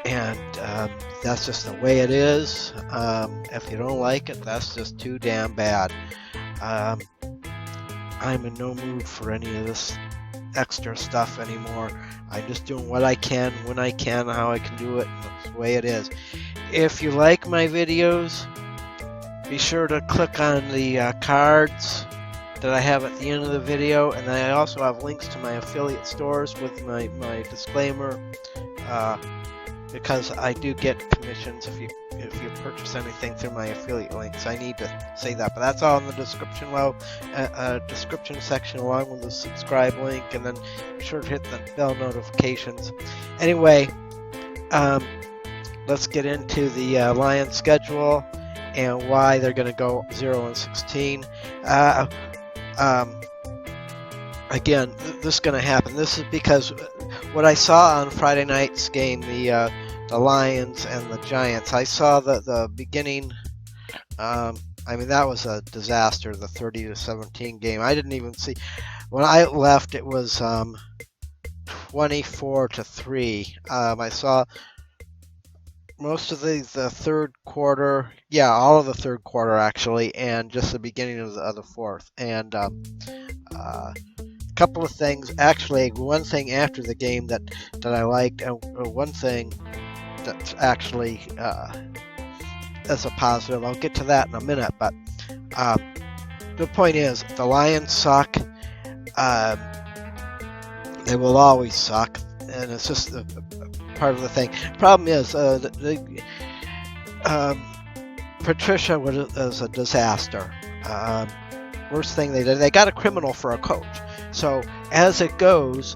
And that's just the way it is. If you don't like it, that's just too damn bad. I'm in no mood for any of this extra stuff anymore. I'm just doing what I can, when I can, how I can do it, and that's the way it is. If you like my videos, be sure to click on the cards that I have at the end of the video, and I also have links to my affiliate stores with my disclaimer, because I do get commissions if you purchase anything through my affiliate links. I need to say that, but that's all in the description description section, along with the subscribe link, and then be sure to hit the bell notifications. Anyway, let's get into the Lions schedule and why they're going to go 0-16. Again, this is going to happen. This is because what I saw on Friday night's game, the Lions and the Giants, I saw the beginning. I mean, that was a disaster, the 30-17 game. I didn't even see. When I left, it was 24-3. I saw most of the third quarter, all of the third quarter actually, and just the beginning of the fourth. And a couple of things, actually, one thing after the game that I liked, and one thing that's actually that's a positive. I'll get to that in a minute, but the point is, the Lions suck. They will always suck, and it's just part of the thing. Problem is, Patricia was a disaster. Worst thing they did, they got a criminal for a coach. So as it goes,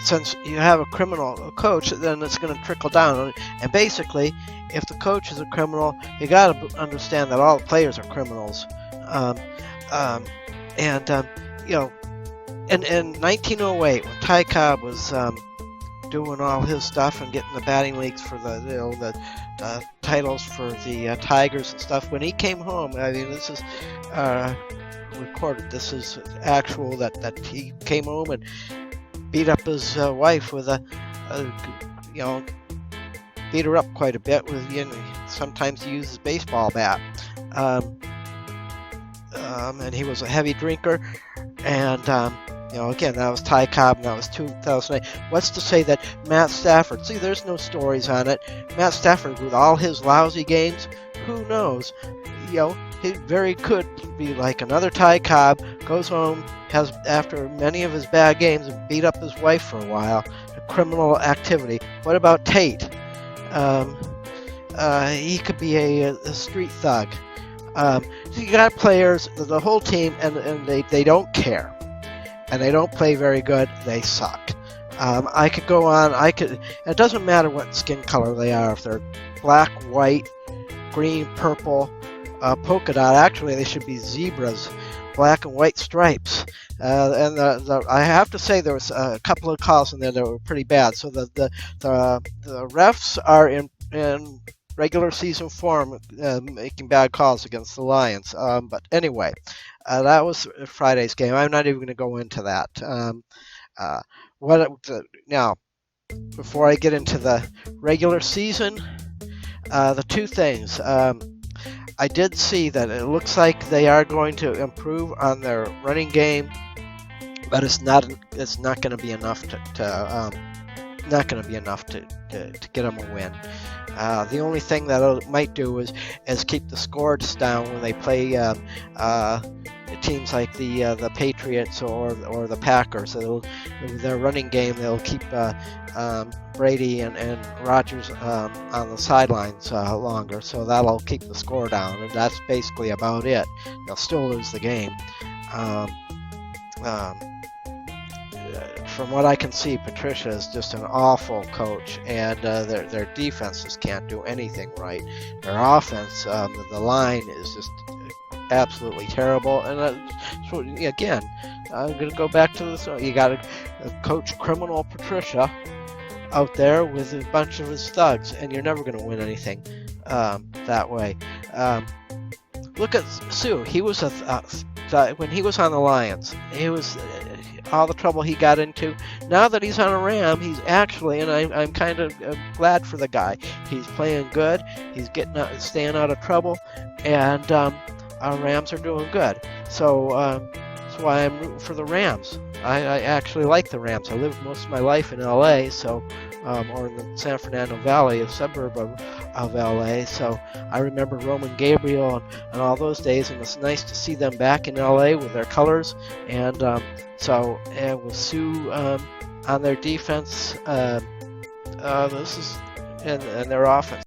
since you have a coach, then it's going to trickle down. And basically, if the coach is a criminal, you got to understand that all the players are criminals. In 1908, when Ty Cobb was doing all his stuff and getting the batting leagues for the titles for the Tigers and stuff, when he came home, I mean, this is recorded. This is actual that he came home and beat up his wife with beat her up quite a bit with, sometimes he uses baseball bat. And he was a heavy drinker, and again, that was Ty Cobb, and that was 2008. What's to say that Matt Stafford, see, there's no stories on it. Matt Stafford, with all his lousy games, who knows? He very could be like another Ty Cobb, goes home, has, after many of his bad games, and beat up his wife for a while. A criminal activity. What about Tate? He could be a street thug. So you got players, the whole team, and they don't care. And they don't play very good. They suck. I could go on. It doesn't matter what skin color they are. If they're black, white, green, purple, polka dot. Actually, they should be zebras, black and white stripes. And I have to say, there was a couple of calls in there that were pretty bad. So the refs are in regular season form, making bad calls against the Lions. But anyway, that was Friday's game. I'm not even going to go into that. Now, before I get into the regular season, the two things. I did see that it looks like they are going to improve on their running game, but it's not going to be enough to get them a win. The only thing that it might do is keep the scores down when they play teams like the Patriots or the Packers. Their running game, they'll keep Brady and Rodgers on the sidelines longer, so that'll keep the score down, and that's basically about it. They'll still lose the game. From what I can see, Patricia is just an awful coach, and their defenses can't do anything right. Their offense, the line is just absolutely terrible. And so again, I'm going to go back to this. You got a coach criminal Patricia out there with a bunch of his thugs, and you're never going to win anything that way. Look at Sue. He was when he was on the Lions, he was all the trouble he got into. Now that he's on a Ram, he's actually, and I'm kind of glad for the guy. He's playing good. He's getting out, staying out of trouble, and our Rams are doing good. So that's why I'm rooting for the Rams. I actually like the Rams. I lived most of my life in LA, so or in the San Fernando Valley, a suburb of LA. So I remember Roman Gabriel and all those days, and it's nice to see them back in LA with their colors. And with Sue on their defense, this is and their offense.